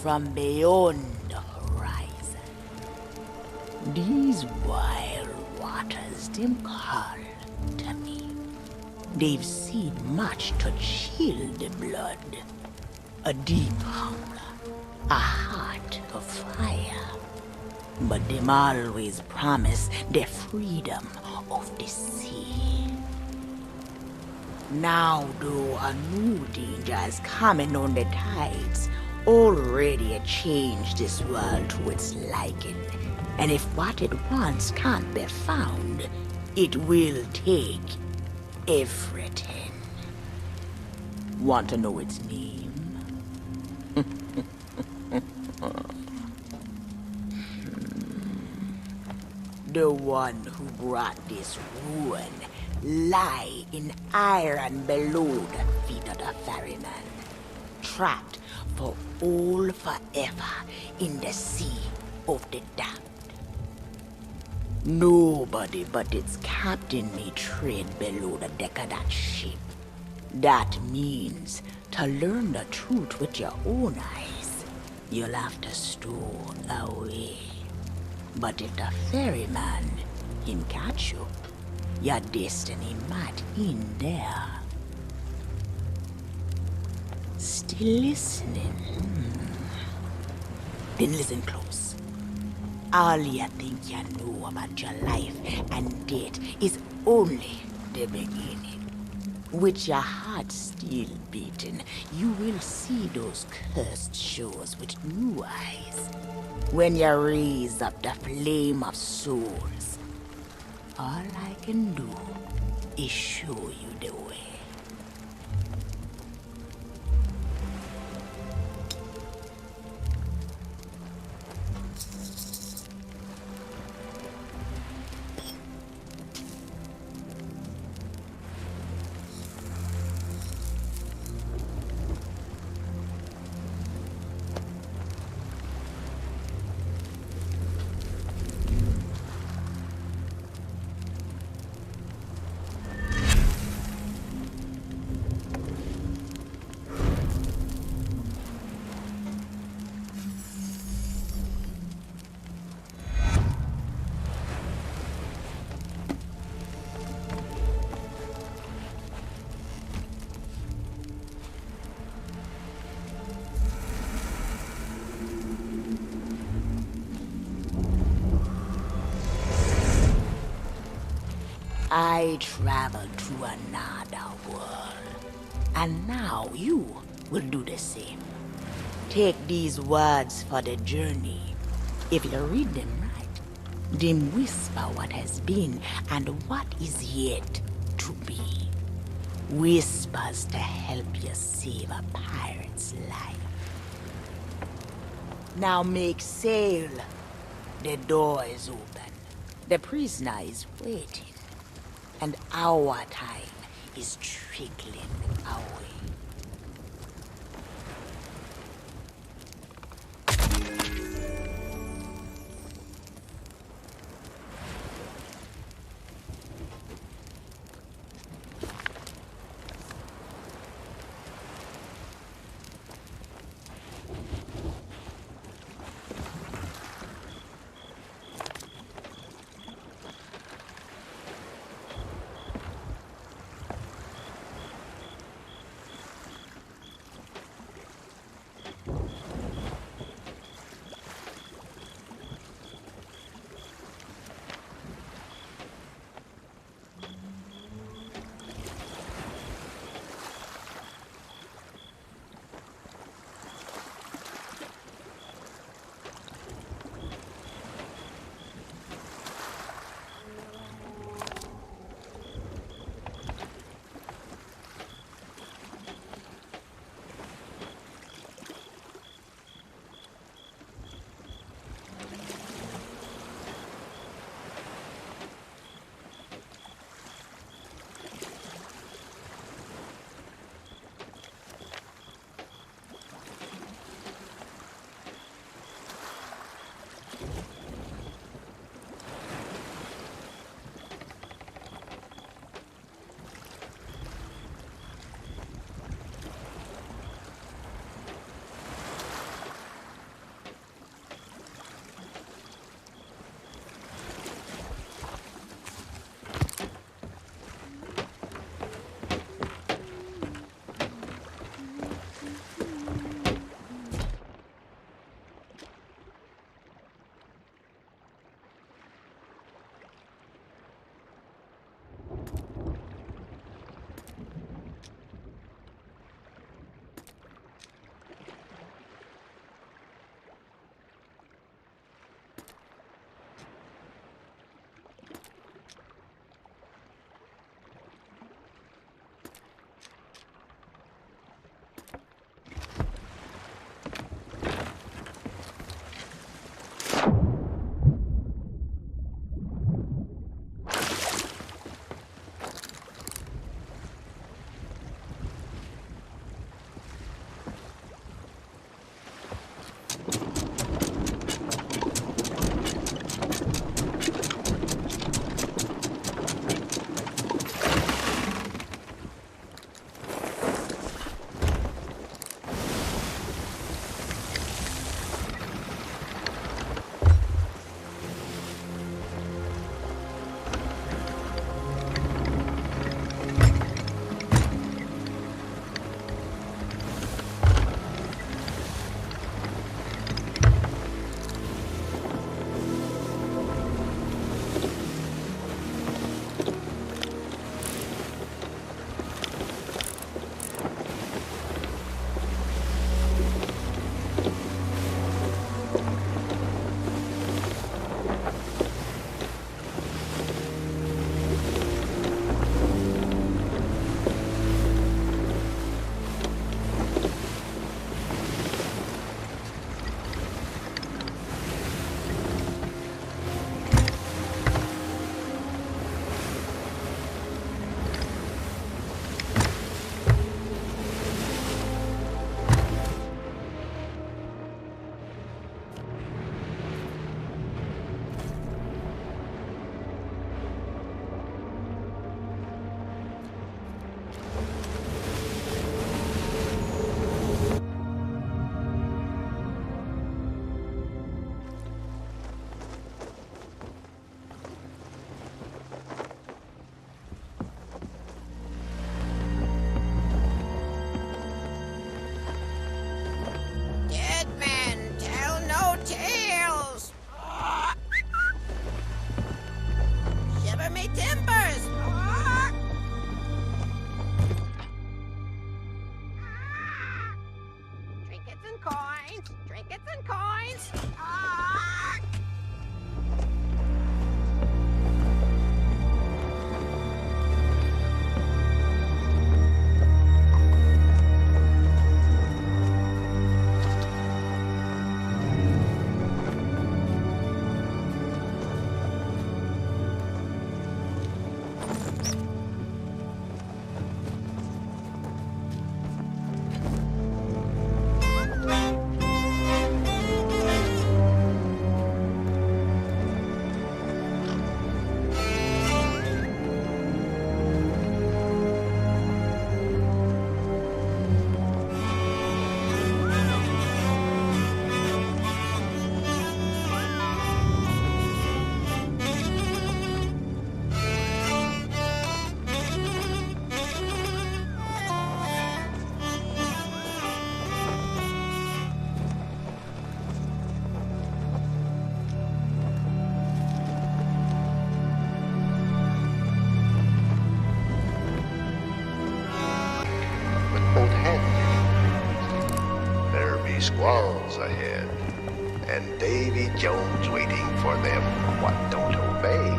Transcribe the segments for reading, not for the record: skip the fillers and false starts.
from beyond the horizon. These wild waters, them call to me. They've seen much to chill the blood. A deep hunger, a heart of fire. But them always promise the freedom of the sea. Now though a new danger is coming on the tides, already changed this world to its liking. And if what it wants can't be found, it will take everything. Want to know its name? The one who brought this ruin lie in iron below the feet of the ferryman, trapped for all forever in the sea of the damned. Nobody but its captain may tread below the deck of that ship. That means to learn the truth with your own eyes, you'll have to stow away. But if the ferryman, him catch you, your destiny might end there. Still listening? Then listen close. All you think you know about your life and death is only the beginning. With your heart still beating, you will see those cursed shores with new eyes. When you raise up the flame of souls, all I can do is show you the way. I traveled to another world, and now you will do the same. Take these words for the journey. If you read them right, them whisper what has been and what is yet to be. Whispers to help you save a pirate's life. Now make sail. The door is open. The prisoner is waiting. And our time is trickling away. coins, trinkets and coins. Ah! Squalls ahead, and Davy Jones waiting for them what don't obey.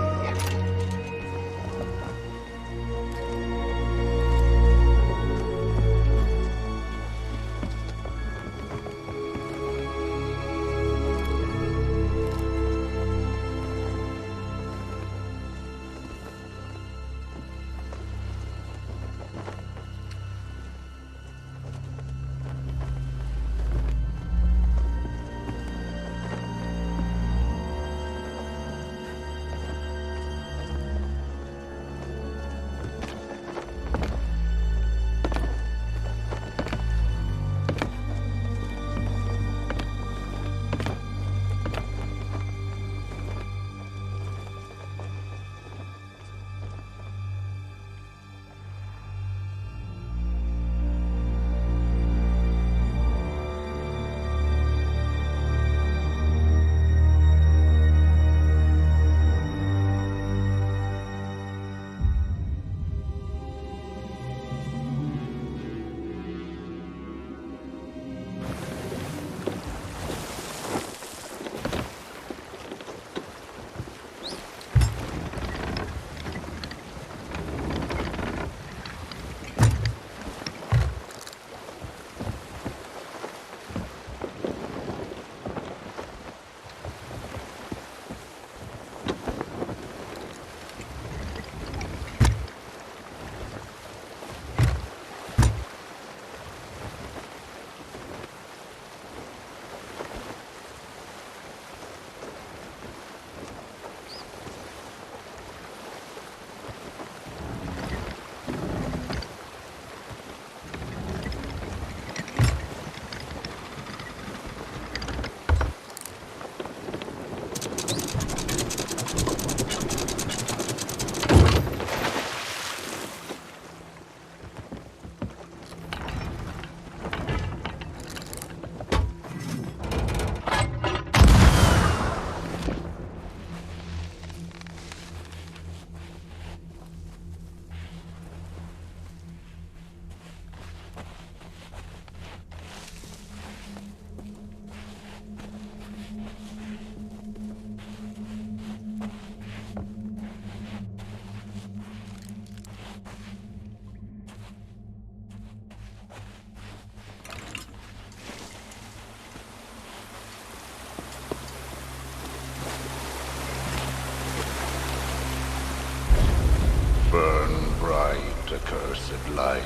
Burn bright, accursed light,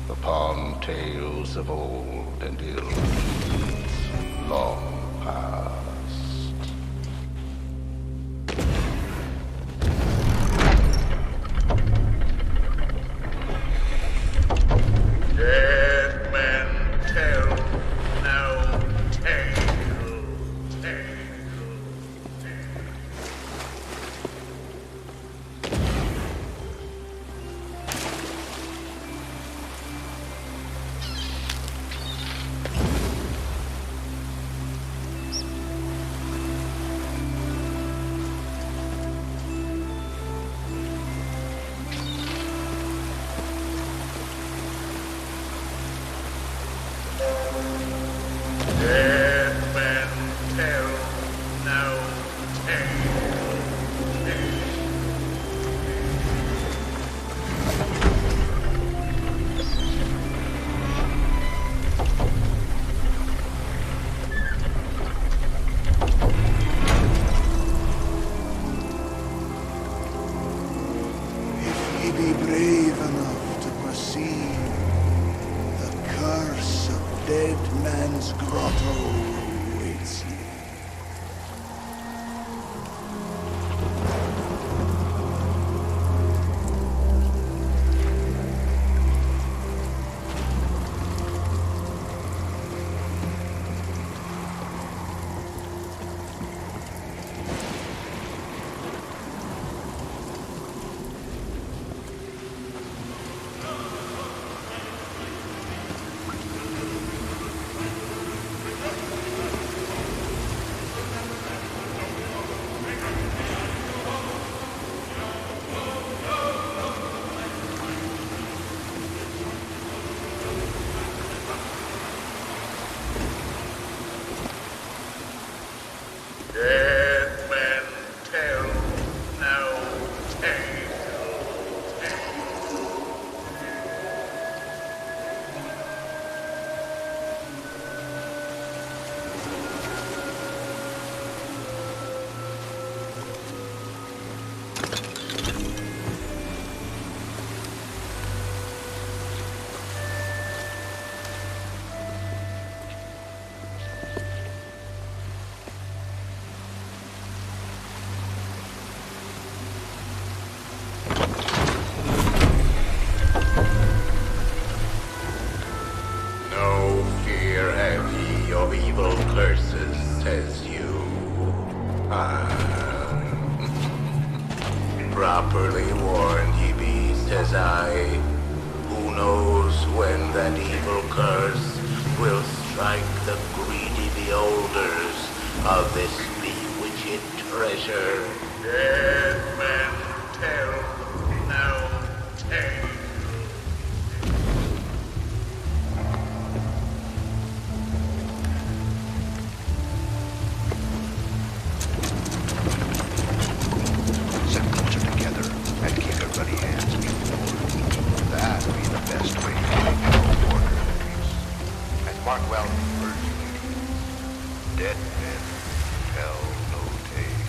upon tales of old and ill deeds long past. Dead men tell no tale. man's grotto awaits you. Dead men tell no tale. No fear have ye of evil curses, says you. Properly warned ye be, says I. Who knows when that evil curse will strike the greedy beholders of this bewitched treasure? Dead men tell no tale. Set closer together and keep your bloody hands before. That be the best way to make your order peace. And mark well, birds ladies. Dead men tell no tale.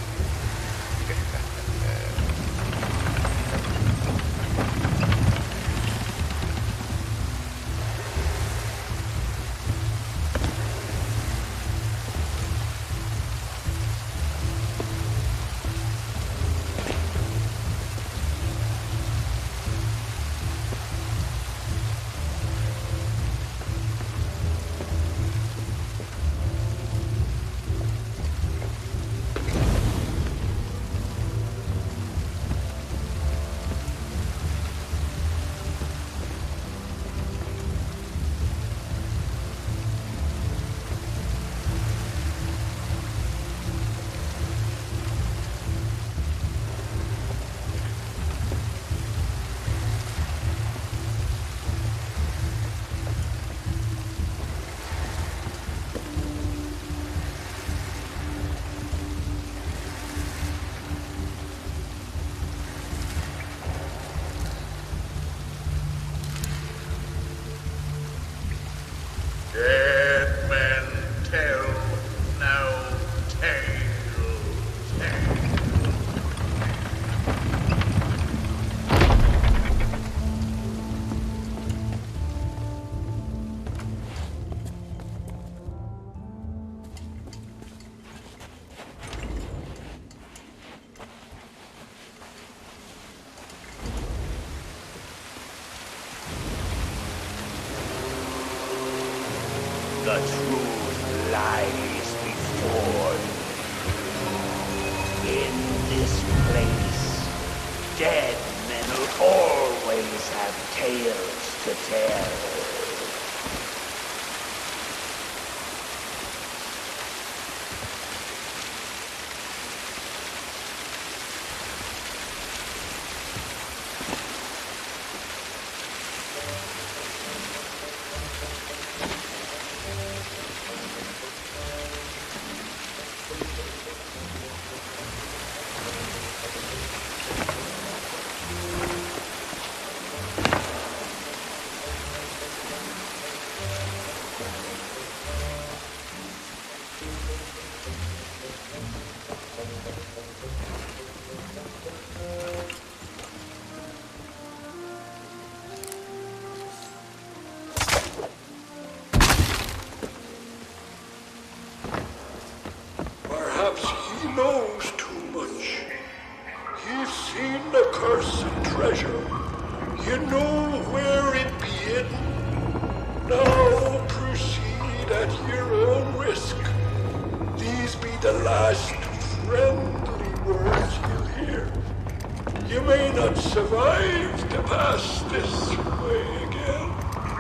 Dead men tell no tale. The truth lies before you. In this place, dead men will always have tales to tell. the last friendly words you'll hear. You may not survive to pass this way again.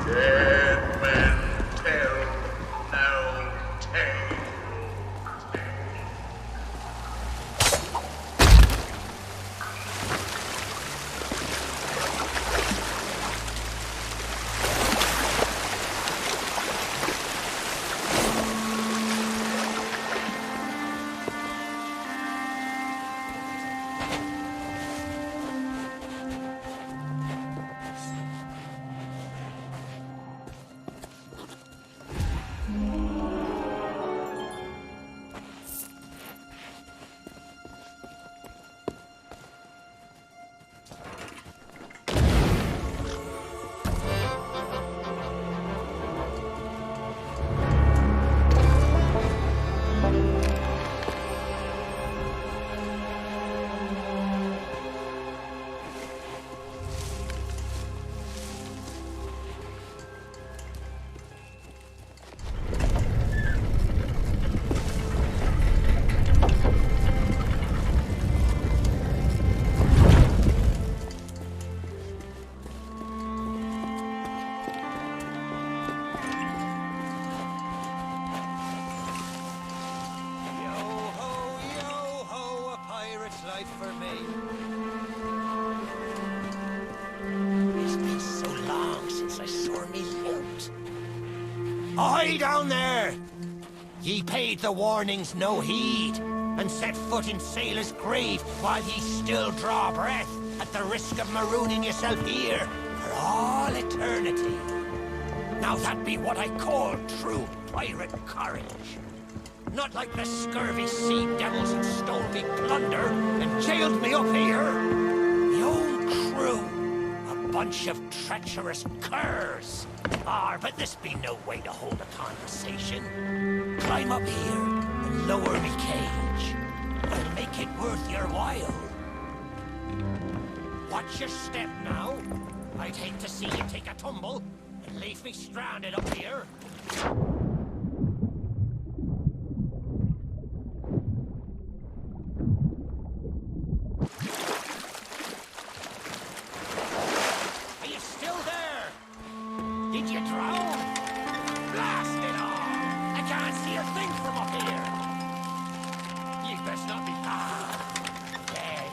Dead men tell no tale. life for me. It's been so long since I saw me loot. Ahoy down there! Ye paid the warnings no heed, and set foot in sailor's grave while ye still draw breath, at the risk of marooning yourself here for all eternity. Now that be what I call true pirate courage. Not like the scurvy sea devils who stole me plunder and jailed me up here. Me own crew, a bunch of treacherous curs. But this be no way to hold a conversation. Climb up here and lower me cage. I'll make it worth your while. Watch your step now. I'd hate to see you take a tumble and leave me stranded up here. Are you still there? Did you drown? Blast it all! I can't see a thing from up here. You best not be dead.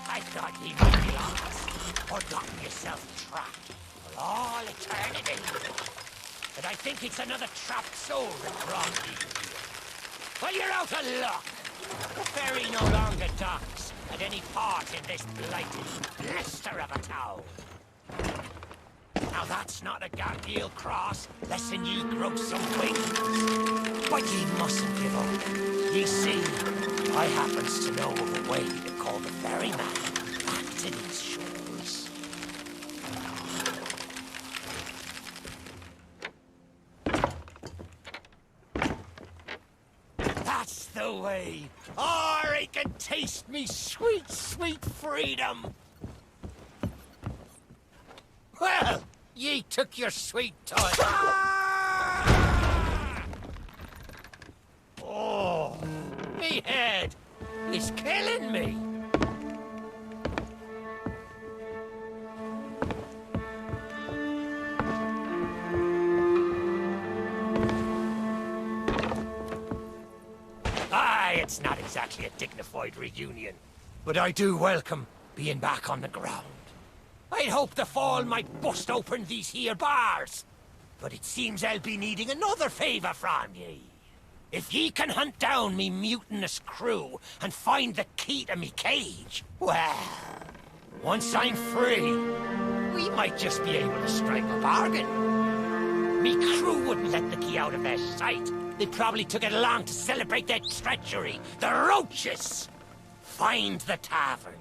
I thought you might be lost, or gotten yourself trapped for all eternity. But I think it's another trapped soul that brought you here. Well, you're out of luck. The ferry no longer docks at any part in this blighted blister of a town. Now that's not a Gargiel cross, less'n ye grow some wings. But ye mustn't give up. Ye see, I happens to know of a way to call the ferryman back to these shores. That's the way. Or I can taste me sweet, sweet freedom. Well, ye took your sweet time. Oh, me head is killing me. It's not exactly a dignified reunion, but I do welcome being back on the ground. I'd hoped the fall might bust open these here bars, but it seems I'll be needing another favour from ye. If ye can hunt down me mutinous crew and find the key to me cage, well, once I'm free, we might just be able to strike a bargain. Me crew wouldn't let the key out of their sight. They probably took it along to celebrate their treachery. The roaches! Find the tavern,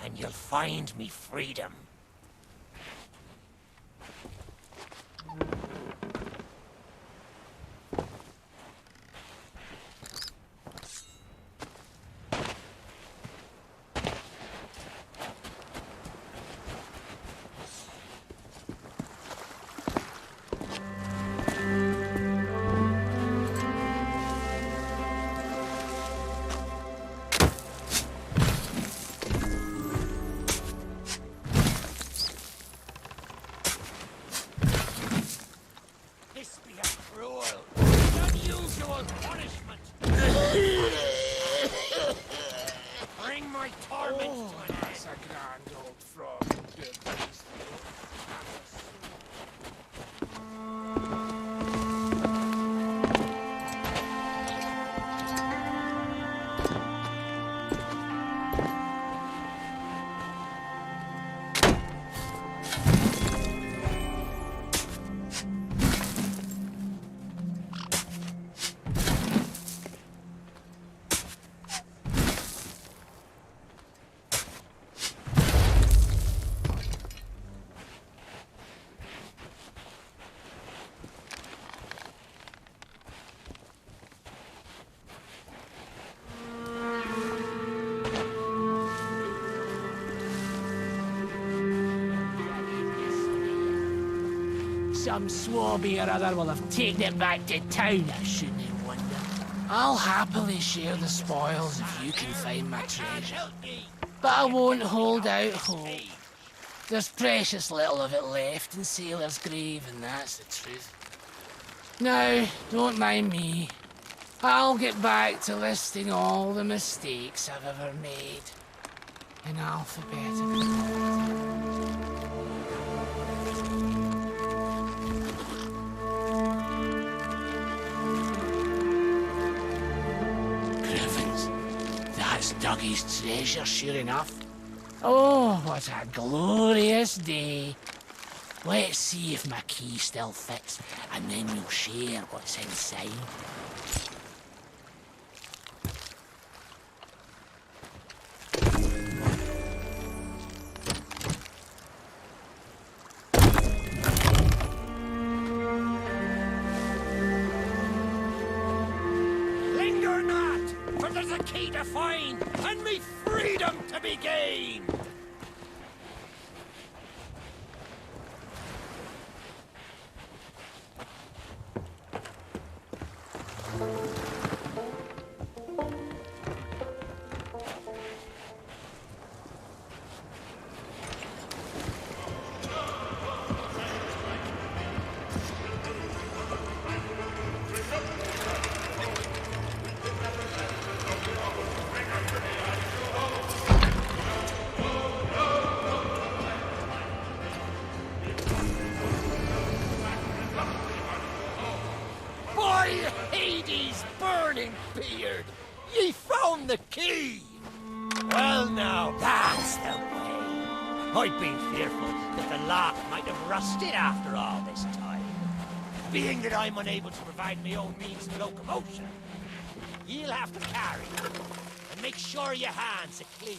and you'll find me freedom. Some swabby or other will have taken it back to town, I shouldn't wonder. I'll happily share the spoils if you can find my treasure. But I won't hold out hope. There's precious little of it left in Sailor's grave, and that's the truth. Now, don't mind me. I'll get back to listing all the mistakes I've ever made in alphabetical order. That's Dougie's treasure, sure enough. Oh, what a glorious day. Let's see if my key still fits, and then we'll share what's inside. Linger not, for there's a key to find, and me freedom to be gained. Hades' burning beard! Ye found the key! Well now, that's the way. I've been fearful that the lock might have rusted after all this time. Being that I'm unable to provide my own means of locomotion, you'll have to carry it. And make sure your hands are clean.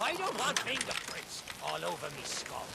I don't want fingerprints all over me skull.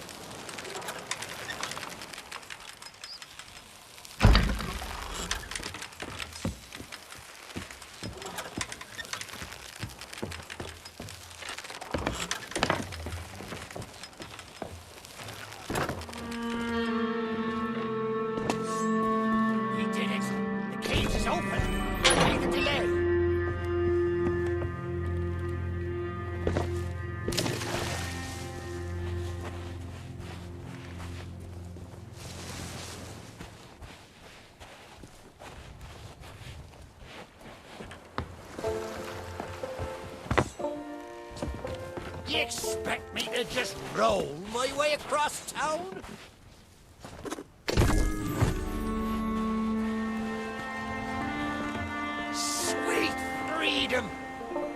You expect me to just roll my way across town? Sweet freedom!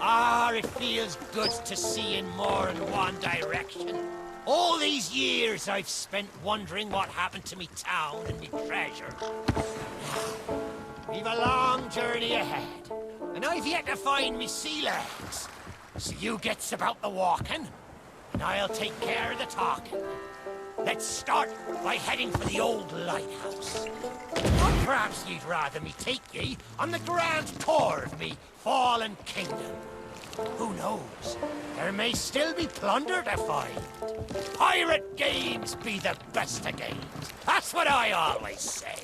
Ah, it feels good to see in more than one direction. All these years I've spent wondering what happened to me town and me treasure. We've a long journey ahead, and I've yet to find me sea legs. So you gets about the walking, and I'll take care of the talking. Let's start by heading for the old lighthouse. Or perhaps you'd rather me take ye on the grand tour of me fallen kingdom. Who knows? There may still be plunder to find. Pirate games be the best of games. That's what I always say.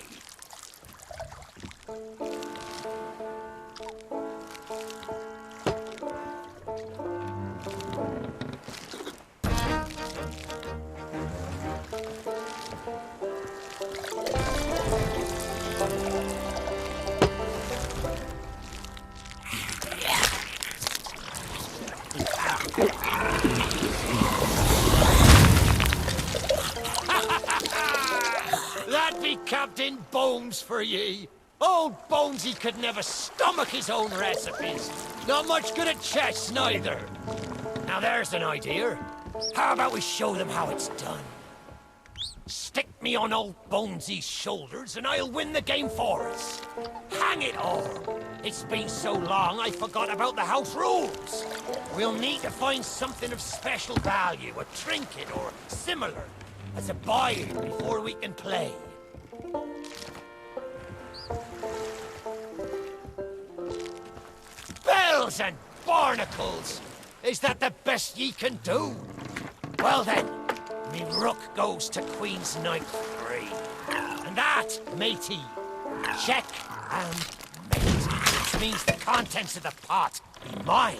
That be Captain Bones for ye. Old Bonesy could never stomach his own recipes. Not much good at chess, neither. Now there's an idea. How about we show them how it's done? Stick me on old Bonesy's shoulders and I'll win the game for us. Hang it all. It's been so long I forgot about the house rules. We'll need to find something of special value, a trinket or similar, as a buy-in before we can play. Bells and barnacles! Is that the best ye can do? Well then, me rook goes to Queen's Knight 3. pot, matey. Check and mate. Which means the contents of the pot be mine.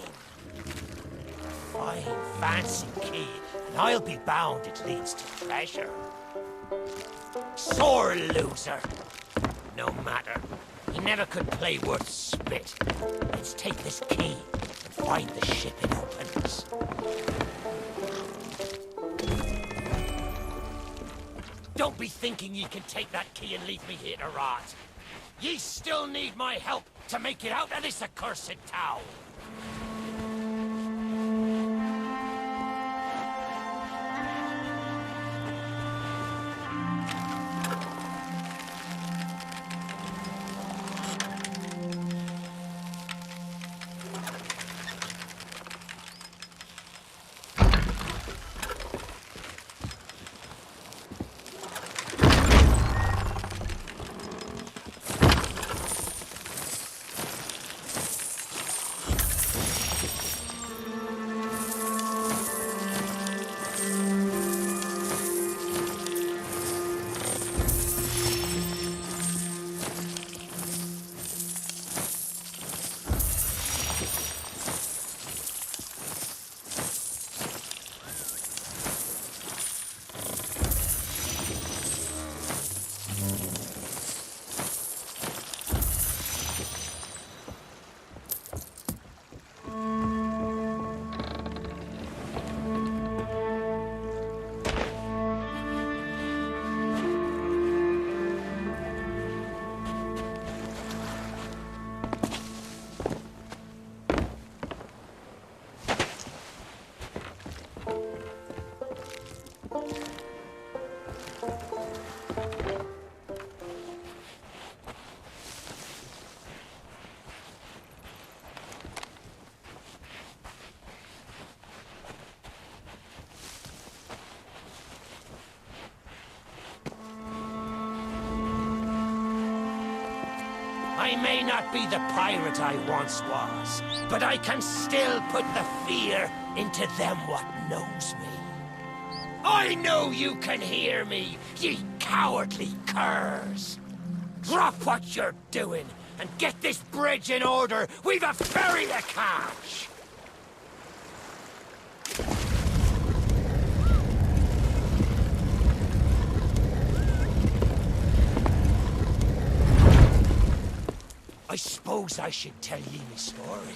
Fine, fancy key, and I'll be bound it leads to treasure. Sore loser. No matter. He never could play worth spit. Let's take this key and find the ship it opens. Don't be thinking ye can take that key and leave me here to rot. Ye still need my help to make it out of this accursed town. I may not be the pirate I once was, but I can still put the fear into them what knows me. I know you can hear me, ye cowardly curs. Drop what you're doing and get this bridge in order. We've a ferry to catch. I suppose I should tell ye my story.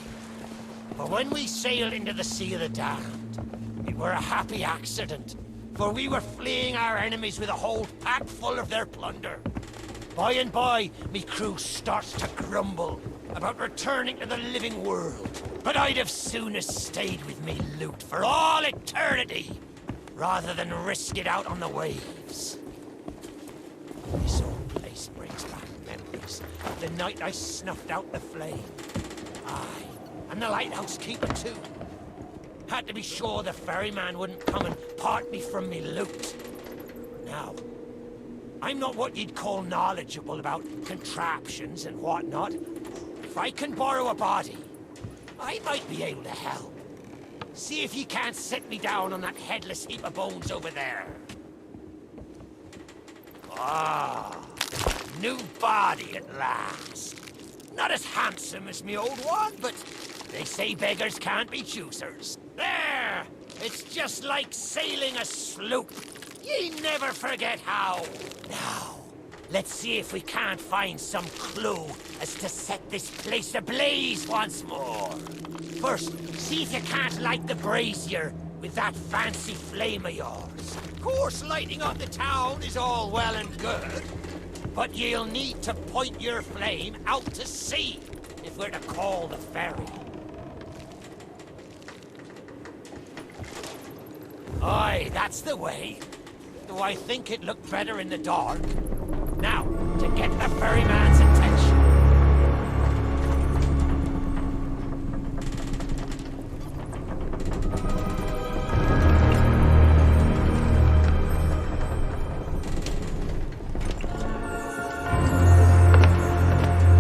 For when we sailed into the Sea of the Damned, it were a happy accident, for we were fleeing our enemies with a whole pack full of their plunder. By and by, me crew starts to grumble about returning to the living world. But I'd have sooner stayed with me loot for all eternity, rather than risk it out on the waves. This old place brings back memories of the night I snuffed out the flame. Aye, and the lighthouse keeper too. Had to be sure the ferryman wouldn't come and part me from me loot. Now, I'm not what you'd call knowledgeable about contraptions and whatnot. If I can borrow a body, I might be able to help. See if you can't set me down on that headless heap of bones over there. Ah, new body at last. Not as handsome as me old one, but they say beggars can't be choosers. There! It's just like sailing a sloop. Ye never forget how. Now, let's see if we can't find some clue as to set this place ablaze once more. First, see if you can't light the brazier with that fancy flame of yours. Of course, lighting up the town is all well and good, but you'll need to point your flame out to sea if we're to call the ferry. Aye, that's the way. Though I think it looked better in the dark. Now, to get the ferryman's attention.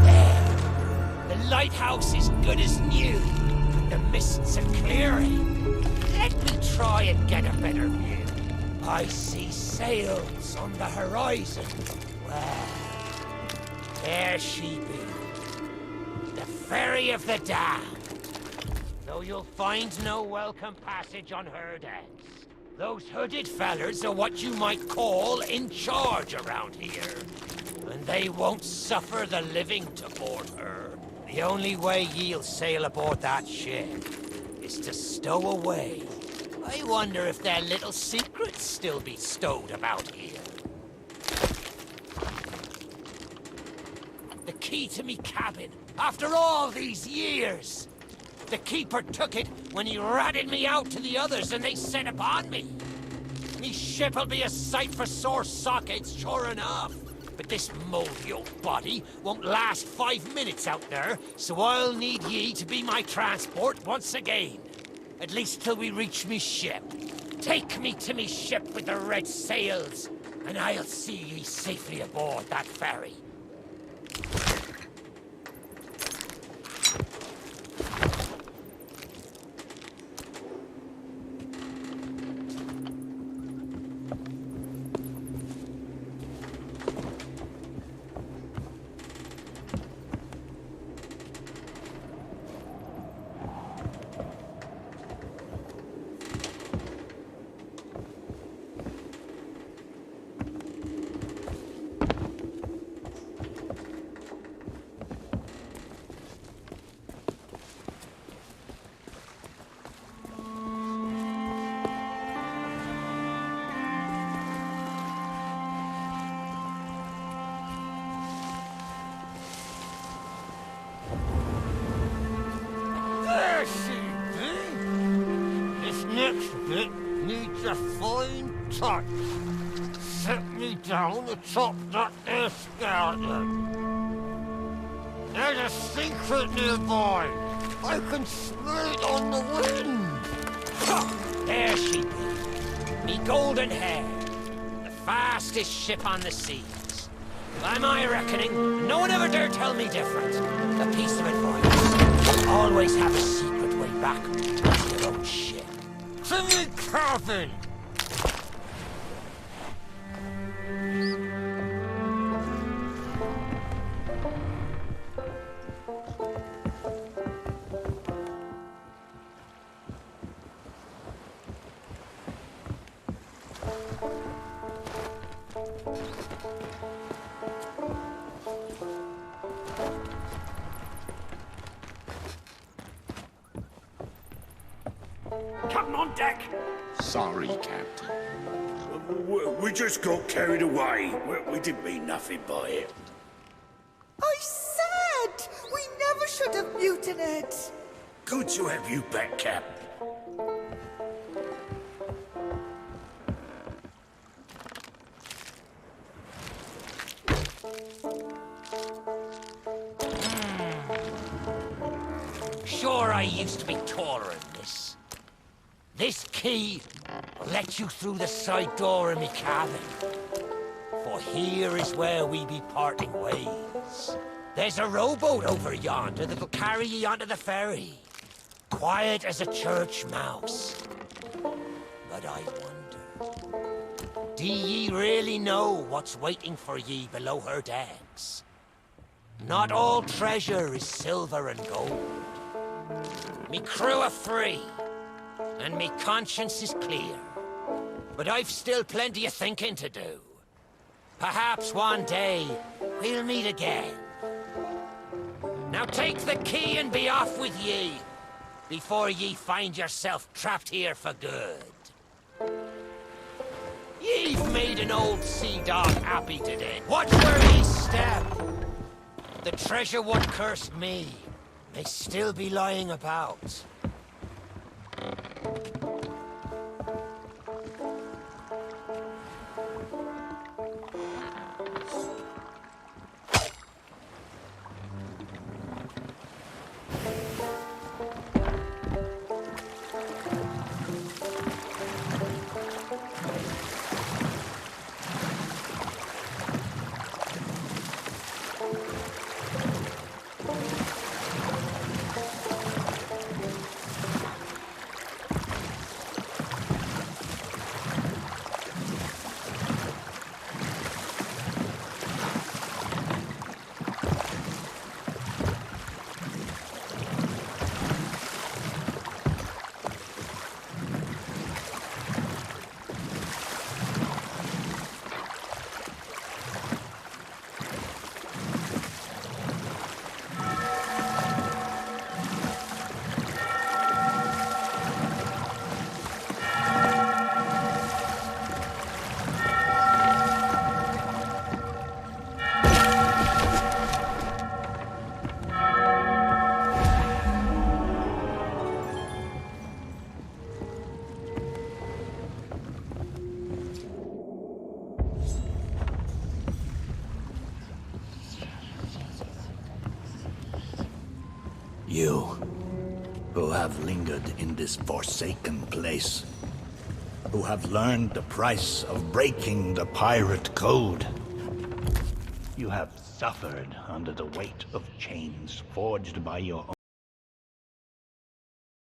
There. The lighthouse is good as new. The mists are clearing. Let me try and get a better view. I see sails on the horizon. Well, There she be. The Ferry of the Damned. Though you'll find no welcome passage on her decks. Those hooded fellers are what you might call in charge around here. And they won't suffer the living to board her. The only way ye'll sail aboard that ship is to stow away. I wonder if their little secrets still be stowed about here. The key to me cabin, after all these years. The keeper took it when he ratted me out to the others and they set upon me. Me ship'll be a sight for sore sockets, sure enough. But this moldy old body won't last 5 minutes out there, so I'll need ye to be my transport once again. At least till we reach me ship. Take me to me ship with the red sails, and I'll see ye safely aboard that ferry. There she be. This next bit needs a fine touch. Set me down atop that there skeleton. There's a secret nearby. I can smell it on the wind. Ha! There she be. Me golden hair. The fastest ship on the seas. By my reckoning, no one ever dare tell me different. A piece of advice. Always have a secret way back to your own ship. To me cabin! Captain on deck! Sorry, Captain. We just got carried away. We didn't mean nothing by it. I said we never should have mutinied. Good to have you back, Cap. Sure, I used to be taller than this. This key will let you through the side door of me cabin. For here is where we be parting ways. There's a rowboat over yonder that'll carry ye onto the ferry. Quiet as a church mouse. But I wonder, do ye really know what's waiting for ye below her decks? Not all treasure is silver and gold. Me crew are free, and me conscience is clear. But I've still plenty of thinking to do. Perhaps one day, we'll meet again. Now take the key and be off with ye, before ye find yourself trapped here for good. Ye've made an old sea dog happy today. Watch where ye step. The treasure what cursed me may still be lying about. You, who have lingered in this forsaken place, who have learned the price of breaking the pirate code. You have suffered under the weight of chains forged by your own